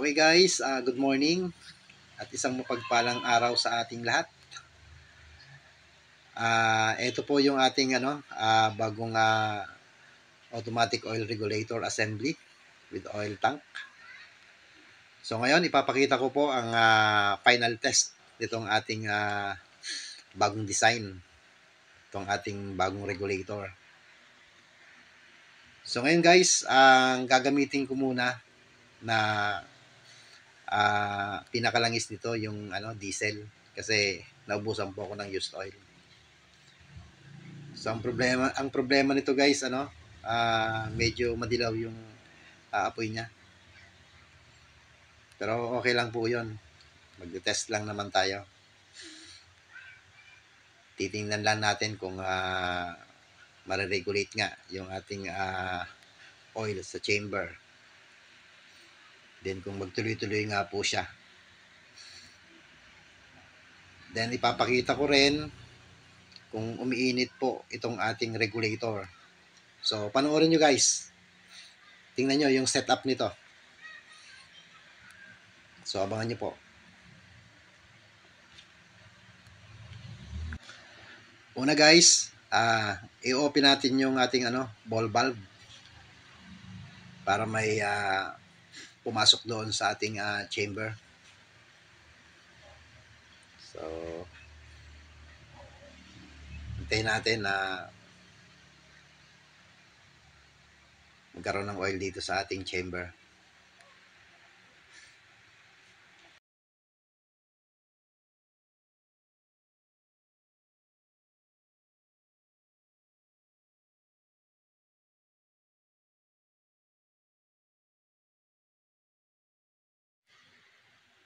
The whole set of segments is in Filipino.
Okay guys, good morning at isang mapagpalang araw sa ating lahat. Ito po yung ating bagong automatic oil regulator assembly with oil tank. So ngayon ipapakita ko po ang final test nitong ating bagong design, itong ating bagong regulator. So ngayon guys, ang gagamitin ko muna na pinakalangis nito yung diesel kasi naubusan po ako ng used oil. So ang problema nito guys medyo madilaw yung apoy niya. Pero okay lang po 'yon. Magte-test lang naman tayo. Titingnan lang natin kung mare-regulate nga yung ating oil sa chamber. Then kung magtuloy-tuloy nga po siya. Then ipapakita ko rin kung umiinit po itong ating regulator. So panoorin nyo guys. Tingnan nyo yung setup nito. So abangan nyo po. Una guys, i-open natin yung ating ball valve para may pumasok doon sa ating chamber. So hintayin natin na magkaroon ng oil dito sa ating chamber.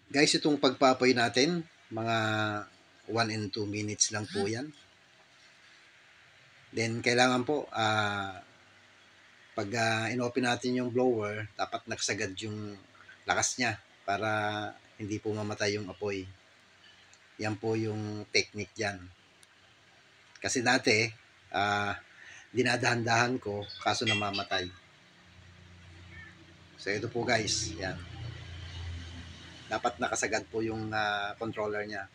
Guys, itong pagpapoy natin, mga 1 and 2 minutes lang po yan. Then, kailangan po, pag in-open natin yung blower, dapat nagsagad yung lakas niya para hindi po mamatay yung apoy. Yan po yung technique dyan. Kasi dati, dinadahan-dahan ko, kaso namamatay. So, ito po guys, yan. Dapat nakasagad po yung controller niya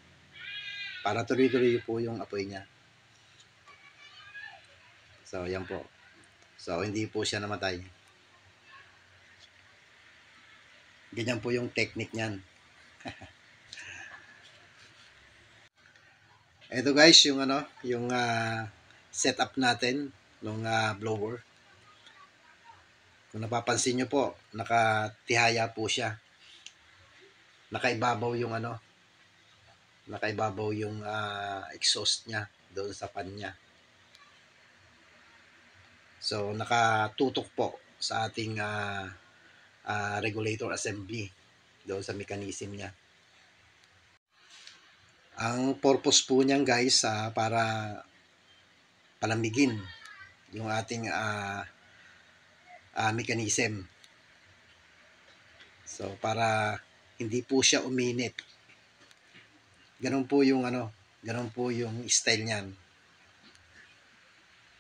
para tuloy-tuloy po yung apoy niya. So, yan po. So, hindi po siya namatay. Ganyan po yung technique niyan. Ito guys, yung setup natin ng blower. Kung napapansin nyo po, nakatihaya po siya. Nakaibabaw yung nakaibabaw yung exhaust niya doon sa pan niya. So, nakatutok po sa ating regulator assembly doon sa mechanism niya. Ang purpose po niyan guys, para palamigin yung ating mechanism. So, para hindi po siya uminit. Ganun po yung ganun po yung style niyan.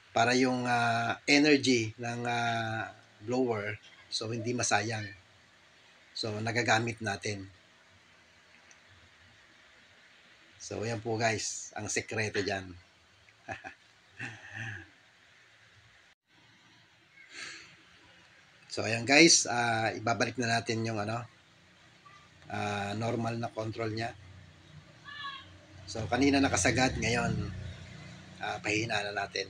Para yung energy ng blower, so hindi masayang. So, nagagamit natin. So, yan po guys, ang sekreto dyan. So, ayan guys, ibabalik na natin yung normal na control niya. So, kanina nakasagad, ngayon, pahina na natin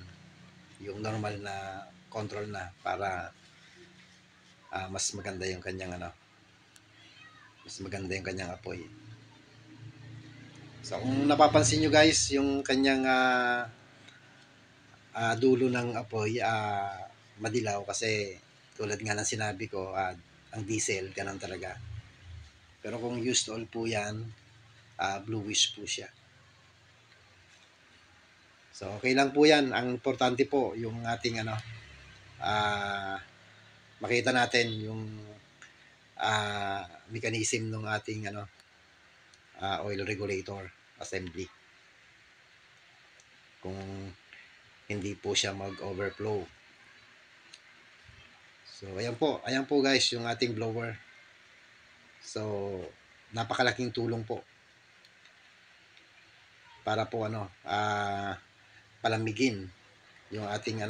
yung normal na control na para mas maganda yung kanyang mas maganda yung kanyang apoy. So, kung napapansin nyo guys, yung kanyang dulo ng apoy madilaw kasi tulad nga ng sinabi ko, ang diesel, ganun talaga. Pero kung used oil po yan, bluish po siya. So, okay lang po yan. Ang importante po, yung ating makita natin yung mechanism ng ating oil regulator assembly. Kung hindi po siya mag-overflow. So, ayan po guys, yung ating blower. So, napakalaking tulong po para po palamigin yung ating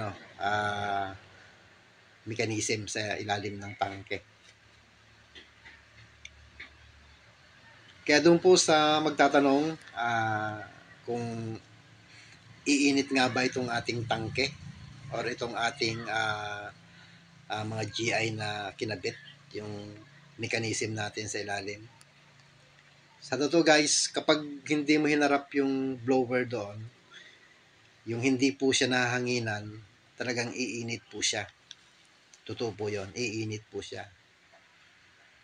mechanism sa ilalim ng tangke. Kaya doon po sa magtatanong kung iinit nga ba itong ating tangke or itong ating mga GI na kinabit, yung mechanism natin sa ilalim. Sa totoo guys, kapag hindi mo hinarap yung blower doon, yung hindi po siya nahanginan, talagang iinit po siya. Totoo po yun, iinit po siya.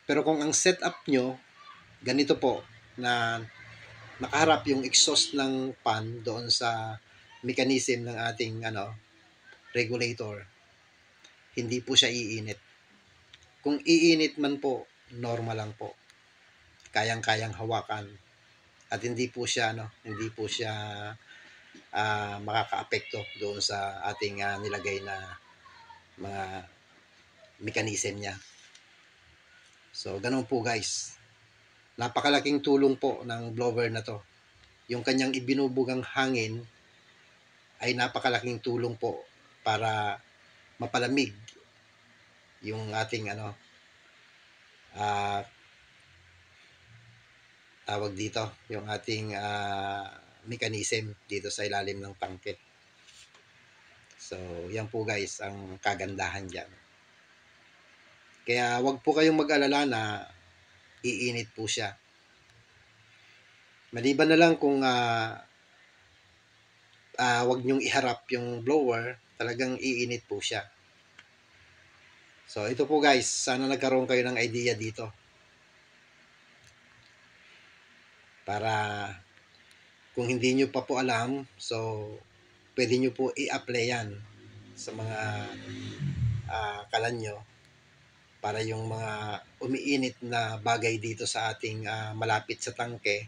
Pero kung ang setup nyo, ganito po, na nakaharap yung exhaust ng fan doon sa mechanism ng ating regulator, hindi po siya iinit. Kung iinit man po, normal lang po. Kayang-kayang hawakan. At hindi po siya makakaapekto doon sa ating nilagay na mga mechanism niya. So, ganun po guys. Napakalaking tulong po ng blower na to. Yung kanyang ibinubugang hangin ay napakalaking tulong po para mapalamig yung ating tawag dito, yung ating mechanism dito sa ilalim ng tangke. So, yan po guys ang kagandahan dyan. Kaya wag po kayong mag-alala na iinit po siya. Maliban na lang kung wag nyong iharap yung blower, talagang iinit po siya. So, ito po guys, sana nagkaroon kayo ng idea dito. Para kung hindi nyo pa po alam, so pwede nyo po i-apply yan sa mga kalan nyo para yung mga umiinit na bagay dito sa ating malapit sa tangke,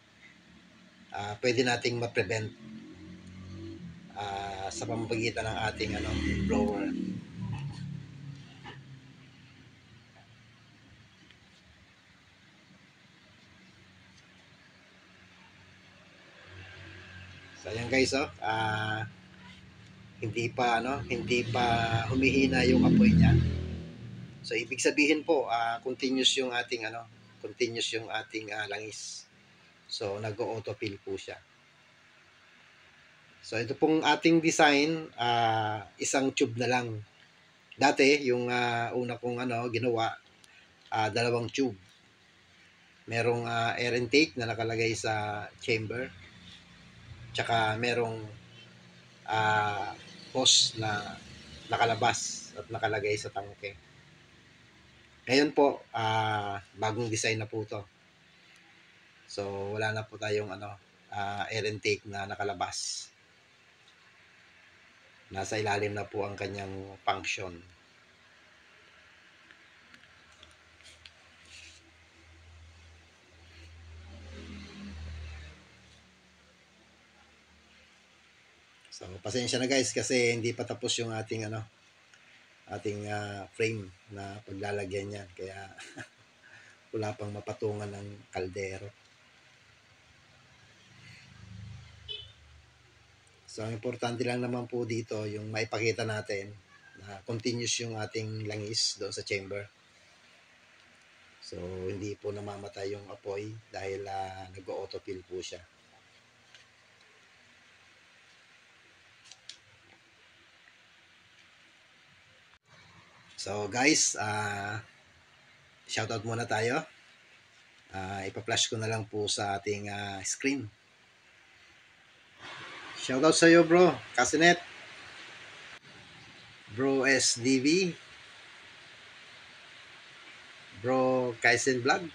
pwede nating ma-prevent sa pamamagitan ng ating blower. So ayan guys, hindi pa humihina yung apoy niya. So ibig sabihin po, continuous yung ating langis. So nag-o-autofill po siya. So ito pong ating design, isang tube na lang. Dati yung una kong ginawa, 2 tube. Merong air intake na nakalagay sa chamber. Tsaka merong hose na nakalabas at nakalagay sa tangke. Ngayon po, bagong design na po to. So, wala na po tayong air intake na nakalabas. Nasa ilalim na po ang kanyang function. So, pasensya na guys kasi hindi pa tapos yung ating frame na paglalagyan niya. Kaya wala pang mapatungan ng kaldero. So, ang importante lang naman po dito yung maipakita natin na continuous yung ating langis doon sa chamber. So, hindi po namamatay yung apoy dahil nag-autofill po siya. So, guys, shoutout muna tayo. Ipa-flash ko na lang po sa ating screen. Shoutout sa iyo, bro. Kasinet. Bro SDV. Bro Kaisen Vlog.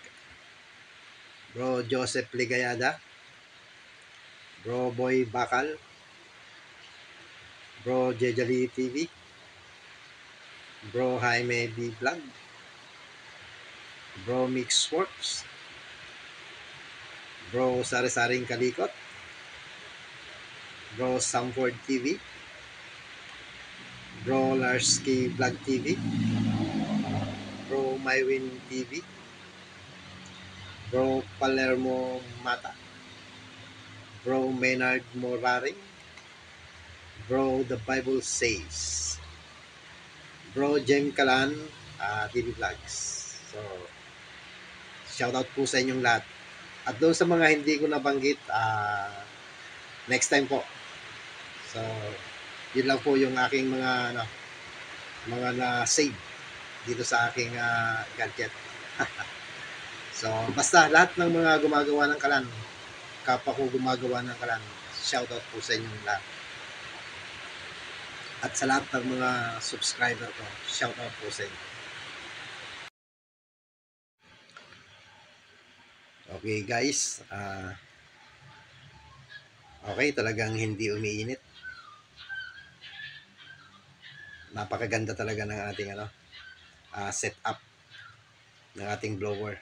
Bro Joseph Ligayada. Bro Boy Bakal. Bro Jejali TV. Bro Jaime B Vlog. Bro Mix Works. Bro Sari-Saring Kalikot. Bro Samford TV. Bro Larsky Vlog TV. Bro Mywin TV. Bro Palermo Mata, Bro Maynard Moraring, Bro The Bible Says, Bro Jem Kalan, TV Vlogs. So, shoutout po sa inyong lahat. At doon sa mga hindi ko nabanggit, next time po. So, yun lang po yung aking mga na-save dito sa aking gadget. So, basta lahat ng mga gumagawa ng kalan, kapwa ko gumagawa ng kalan, shoutout po sa inyong lahat. At sa lahat ng mga subscriber ko, shoutout po sa inyo. Okay guys, okay, talagang hindi umiinit. Napakaganda talaga ng ating setup ng ating blower.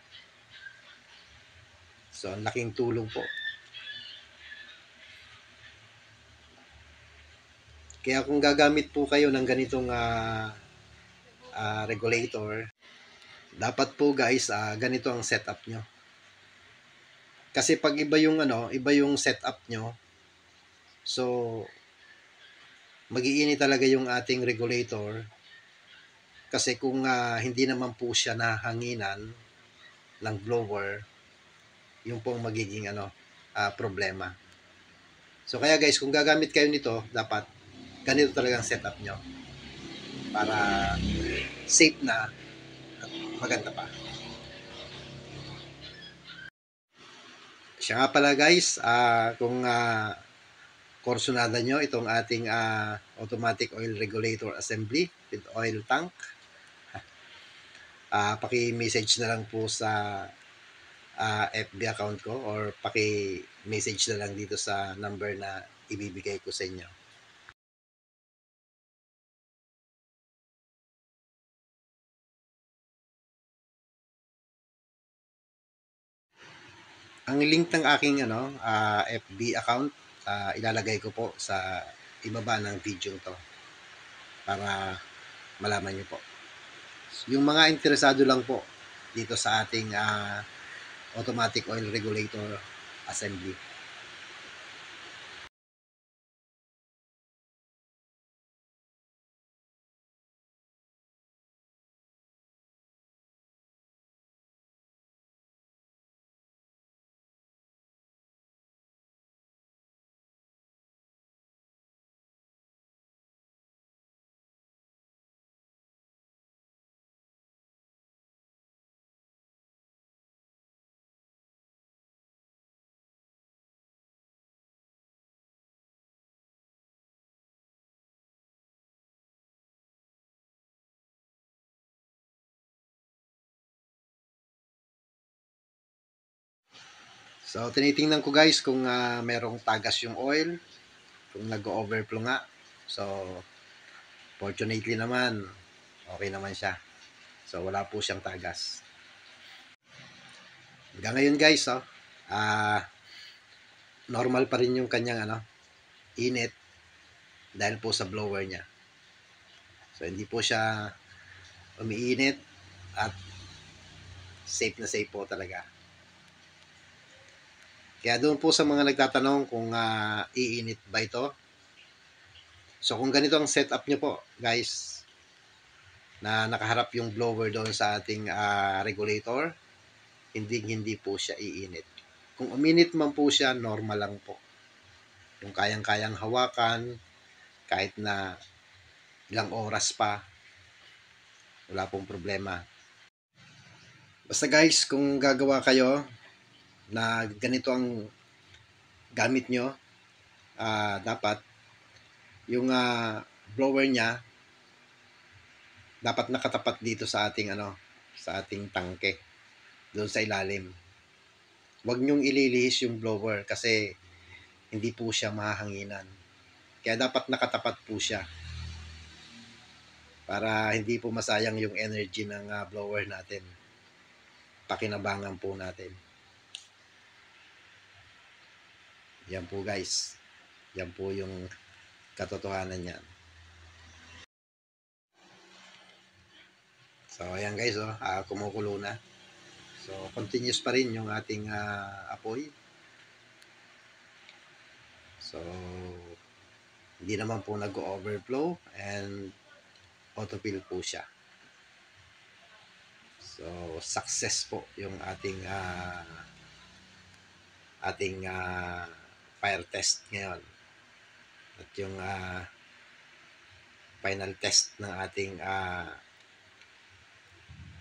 So, ang laking tulong po. Kaya kung gagamit po kayo ng ganitong regulator, dapat po guys, ganito ang setup nyo. Kasi pag iba yung setup nyo, so mag-iinit talaga yung ating regulator. Kasi kung hindi naman po siya nahanginan ng blower, yung pong magiging problema. So kaya guys, kung gagamit kayo nito, dapat ganito talagang setup nyo para safe na at maganda pa. Siya nga pala guys, kung kursunada nyo itong ating automatic oil regulator assembly with oil tank, paki-message na lang po sa FB account ko or paki-message na lang dito sa number na ibibigay ko sa inyo. Ang link ng aking FB account, ilalagay ko po sa ibaba ng video to para malaman niyo po. Yung mga interesado lang po dito sa ating automatic oil regulator assembly. So, tinitingnan ko guys kung merong tagas yung oil, kung nag-overflow nga. So, fortunately naman, okay naman siya. So, wala po siyang tagas. Hanggang ngayon guys, normal pa rin yung kanyang init dahil po sa blower niya. So, hindi po siya umiinit at safe na safe po talaga. Kaya doon po sa mga nagtatanong kung iinit ba ito. So kung ganito ang setup nyo po guys, na nakaharap yung blower doon sa ating regulator, hindi po siya iinit. Kung uminit man po siya, normal lang po. Yung kayang-kayang hawakan, kahit na ilang oras pa, wala pong problema. Basta guys, kung gagawa kayo na ganito ang gamit nyo, dapat yung blower niya dapat nakatapat dito sa ating sa ating tangke doon sa ilalim. Huwag nyong ililihis yung blower kasi hindi po siya mahahanginan. Kaya dapat nakatapat po siya para hindi po masayang yung energy ng blower natin. Pakinabangan po natin. Yan po guys. Yan po yung katotohanan niyan. So ayan guys, kumukulo na. So, continuous pa rin yung ating apoy. So, hindi naman po nag-overflow and autofill po siya. So, success po yung ating fire test ngayon. At yung final test ng ating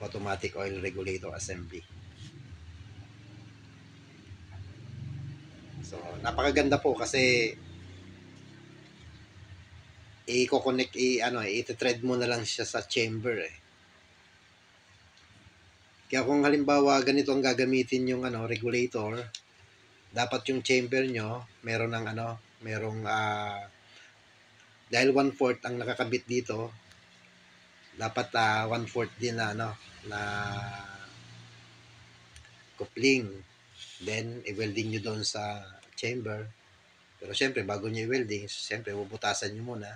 automatic oil regulator assembly. So, napakaganda po kasi i-connect, i-thread mo na lang siya sa chamber eh. Kaya kung halimbawa ganito ang gagamitin yung regulator, dapat yung chamber nyo meron ng merong dahil 1/4 ang nakakabit dito, dapat 1/4 din na coupling. Then i-welding nyo doon sa chamber. Pero syempre bago nyo i-welding, syempre bubutasan nyo muna.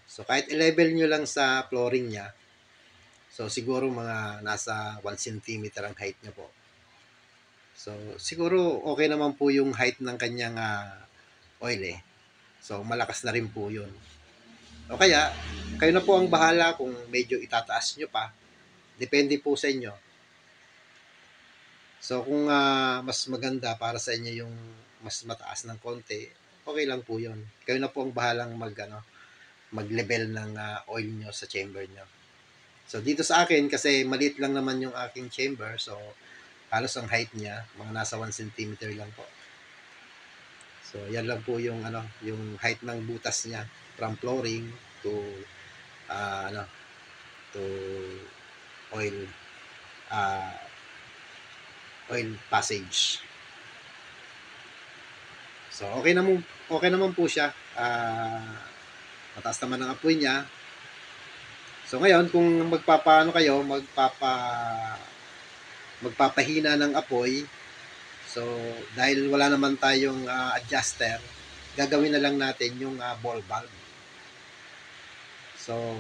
So kahit i-level nyo lang sa flooring niya, so siguro mga nasa 1 cm ang height niya po. So siguro okay naman po yung height ng kanyang oil eh. So malakas na rin po yun. O kaya, kayo na po ang bahala kung medyo itataas nyo pa. Depende po sa inyo. So kung mas maganda para sa inyo yung mas mataas ng konti, okay lang po yun. Kayo na po ang bahalang mag-level ng oil nyo sa chamber nyo. So dito sa akin, kasi maliit lang naman yung aking chamber, so halos ang height niya, mga nasa 1 cm lang po. So yan lang po yung yung height ng butas niya from flooring to to oil oil passage. So okay naman po siya. Mataas naman ang apoy niya. So ngayon kung magpapahina ng apoy, so dahil wala naman tayong adjuster, gagawin na lang natin yung ball valve. So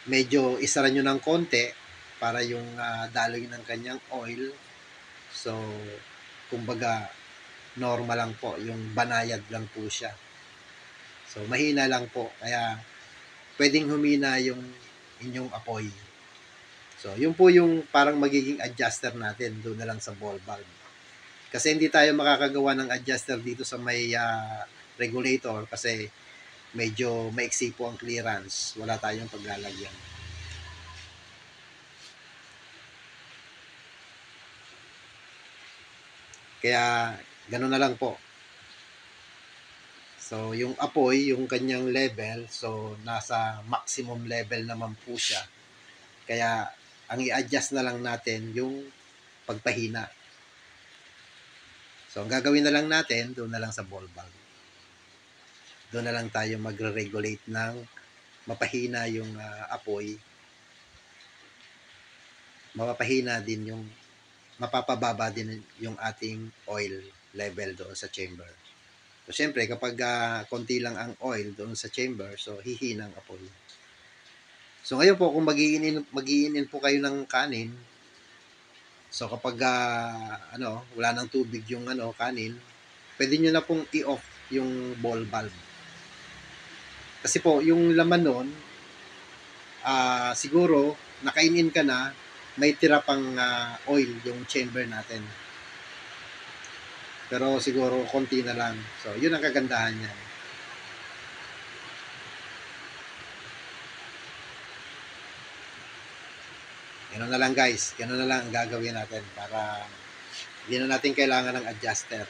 medyo isara nyo ng konti para yung daloy ng kanyang oil. So kumbaga normal lang po, yung banayad lang po siya. So mahina lang po, kaya pwedeng humina yung inyong apoy. So yun po yung parang magiging adjuster natin doon na lang sa ball valve. Kasi hindi tayo makakagawa ng adjuster dito sa may regulator kasi medyo maiksi po ang clearance. Wala tayong paglalagyan. Kaya gano'n na lang po. So yung apoy, yung kanyang level, so nasa maximum level naman po siya. Kaya ang i-adjust na lang natin yung pagpahina. So ang gagawin na lang natin, doon na lang sa ball valve. Doon na lang tayo magre-regulate ng mapahina yung apoy. Mapapahina din yung mapapababa din yung ating oil level doon sa chamber. So syempre kapag konti lang ang oil doon sa chamber, so hihina ang apoy. So ngayon po kung magiinin po kayo ng kanin, so kapag wala nang tubig yung kanin, pwede niyo na pong i-off yung ball valve. Kasi po yung laman noon, siguro nakainin ka na, may tira pang oil yung chamber natin. Pero siguro konti na lang. So yun ang kagandahan niya. Ganun na lang guys. Ganun na lang ang gagawin natin para hindi na natin kailangan ng adjuster.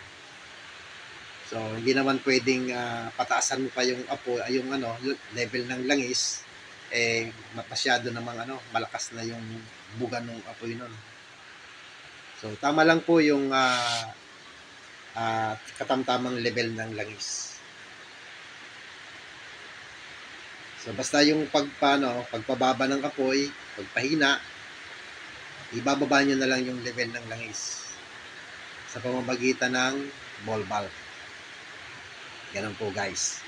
So, hindi naman pwedeng pataasan mo pa yung level ng langis. Masyado namang malakas na yung buga ng apoy nun. So, tama lang po yung katamtamang level ng langis. So, basta yung pagpababa ng apoy, pagpahina, ibababa nyo na lang yung level ng langis sa pamamagitan ng ball valve. Ganun po guys.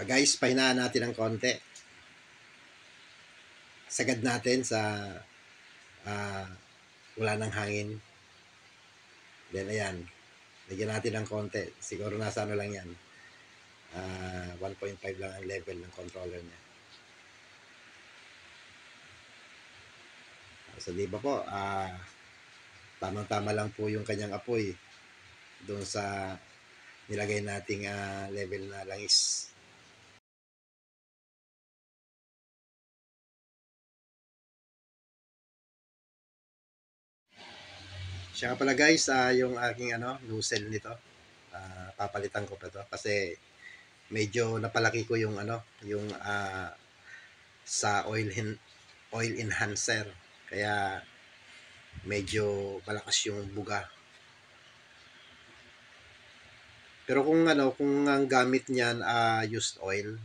Guys, pahinaan natin ng konti. Sagad natin sa ah, wala ng hangin. Then ayan, lagyan natin ng konti. Siguro nasa ano lang yan. 1.5 lang ang level ng controller niya. So di ba po, tamang-tama lang po yung kanyang apoy doon sa nilagay nating level na langis. Siya nga pala guys, yung aking nozzle nito, papalitan ko pa to kasi medyo napalaki ko yung yung sa oil enhancer, kaya medyo malakas yung buga. Pero kung ang gamit niyan used oil,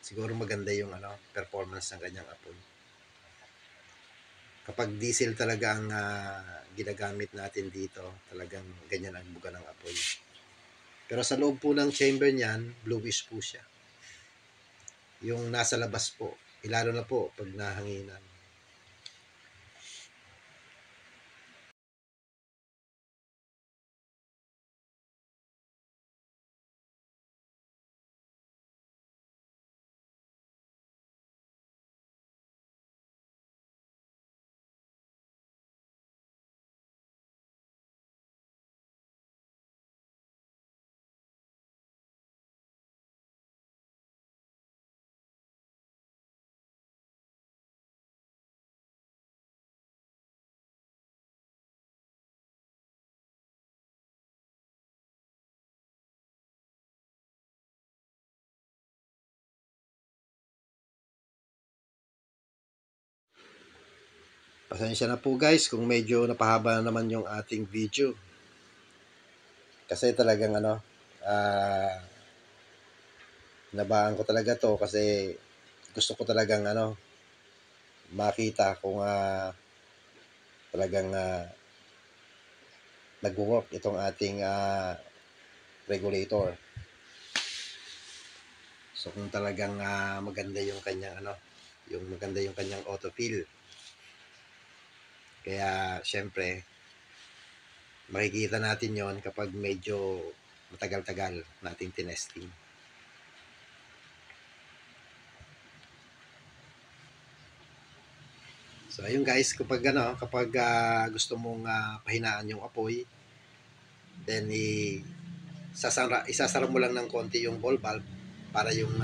siguro maganda yung performance ng kanyang apoy. Kapag diesel talaga ang ginagamit natin dito, talagang ganyan ang buga ng apoy. Pero sa loob po ng chamber niyan, bluish po siya. Yung nasa labas po, ilalo na po pag nahanginan. Pasensya na po guys kung medyo napahaba na naman yung ating video. Kasi talagang nabaan ko talaga to kasi gusto ko talagang makita kung talagang nag-work itong ating regulator. So kung talagang maganda yung kanyang yung maganda yung kanyang autofill. Kaya syempre makikita natin yon kapag medyo matagal-tagal nating tinesting. So ayun guys, kapag gusto mong pahinaan yung apoy, then isasara mo lang ng konti yung ball valve para yung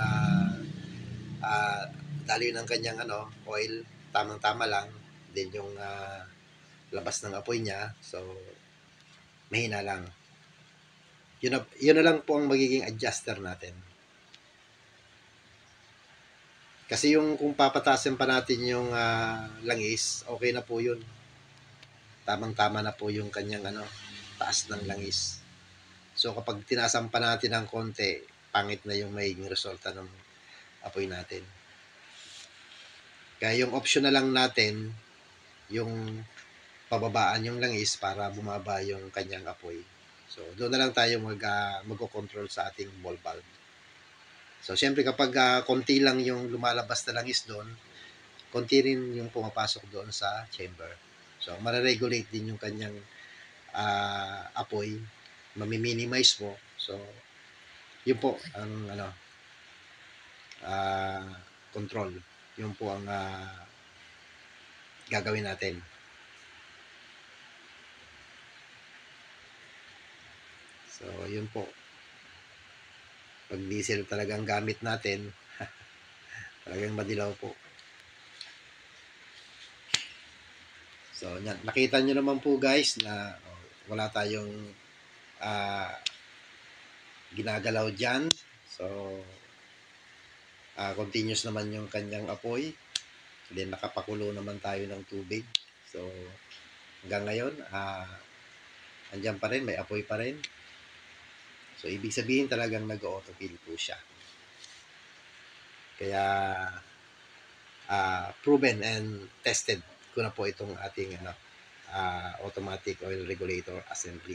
daloy ng kanyang oil tamang-tama lang, then yung labas ng apoy niya, so mahina lang. Yun na lang po ang magiging adjuster natin. Kasi yung kung papatasin pa natin yung langis, okay na po yun. Tamang-tama na po yung kanyang taas ng langis. So kapag tinasan pa natin ng konti, pangit na yung magiging resulta ng apoy natin. Kaya yung option na lang natin, yung pababaan yung langis para bumaba yung kanyang apoy. So doon na lang tayo mag-control sa ating ball valve. So syempre kapag konti lang yung lumalabas na langis doon, konti rin yung pumapasok doon sa chamber. So mare-regulate din yung kanyang apoy, mami-minimize mo. So yun po ang control. Yun po ang gagawin natin. So yun po. Pag diesel talagang gamit natin, talagang madilaw po. So, nakita nyo naman po guys na wala tayong ginagalaw dyan. So, continuous naman yung kanyang apoy. Then, nakapakulo naman tayo ng tubig. So, hanggang ngayon, andyan pa rin, may apoy pa rin. So, ibig sabihin talagang nag-autofill po siya. Kaya, proven and tested ko na po itong ating automatic oil regulator assembly.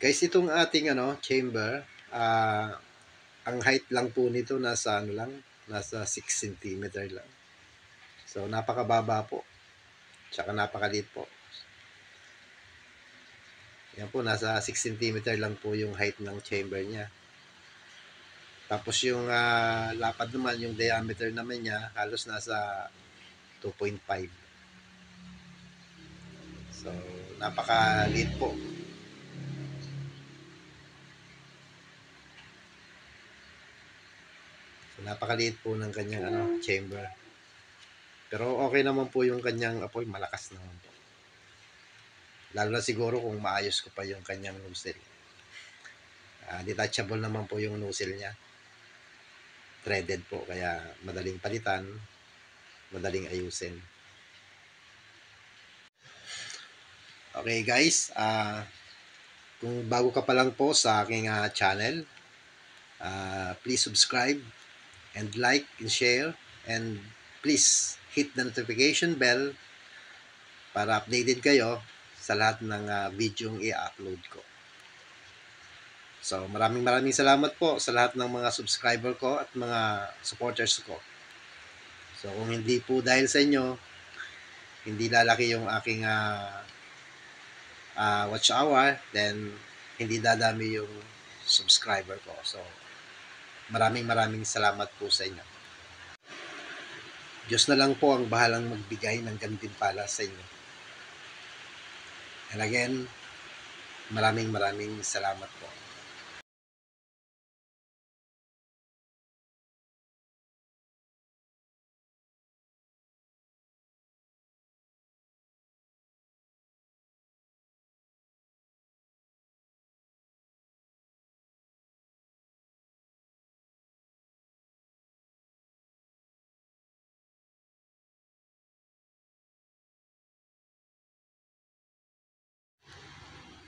Guys, itong ating chamber, ang height lang po nito nasa nasa 6 cm lang. So napakababa po. Tsaka napakaliit po. Yan po, nasa 6 cm lang po yung height ng chamber niya. Tapos yung lapad naman, yung diameter naman niya, halos nasa 2.5. So, napakaliit po. So, napakaliit po ng kanyang chamber. Pero okay naman po yung kanyang apoy, malakas naman po. Lalo na siguro kung maayos ko pa yung kanyang nozzle. Detachable naman po yung nozzle niya. Threaded po, kaya madaling palitan, madaling ayusin. Okay guys, kung bago ka pa lang po sa aking channel, please subscribe and like and share, and please hit the notification bell para updated kayo sa lahat ng videong i-upload ko. So maraming salamat po sa lahat ng mga subscriber ko at mga supporters ko. So kung hindi po dahil sa inyo, hindi lalaki yung aking watch hour, then hindi dadami yung subscriber ko. So maraming salamat po sa inyo. Diyos na lang po ang bahalang magbigay ng gantimpala sa inyo. And again, maraming salamat po.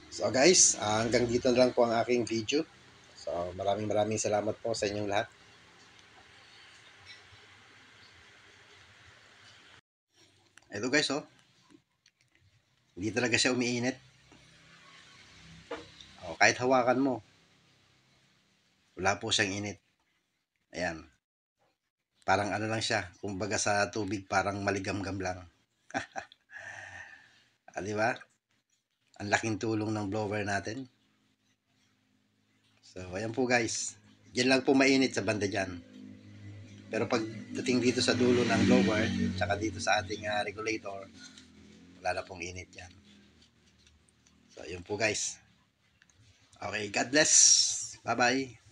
So guys, hanggang dito na lang po ang aking video. So maraming salamat po sa inyong lahat. Ito guys, hindi talaga siya umiinit. Kahit hawakan mo, wala po siyang init. Ayan. Parang lang siya, kumbaga sa tubig parang maligamgam lang. Di ba? Ang laking tulong ng blower natin. So, ayan po guys. Diyan lang po mainit sa banda dyan. Pero pag dating dito sa dulo ng blower, tsaka dito sa ating regulator, wala na pong init yan. So, yun po guys. Okay, God bless. Bye-bye.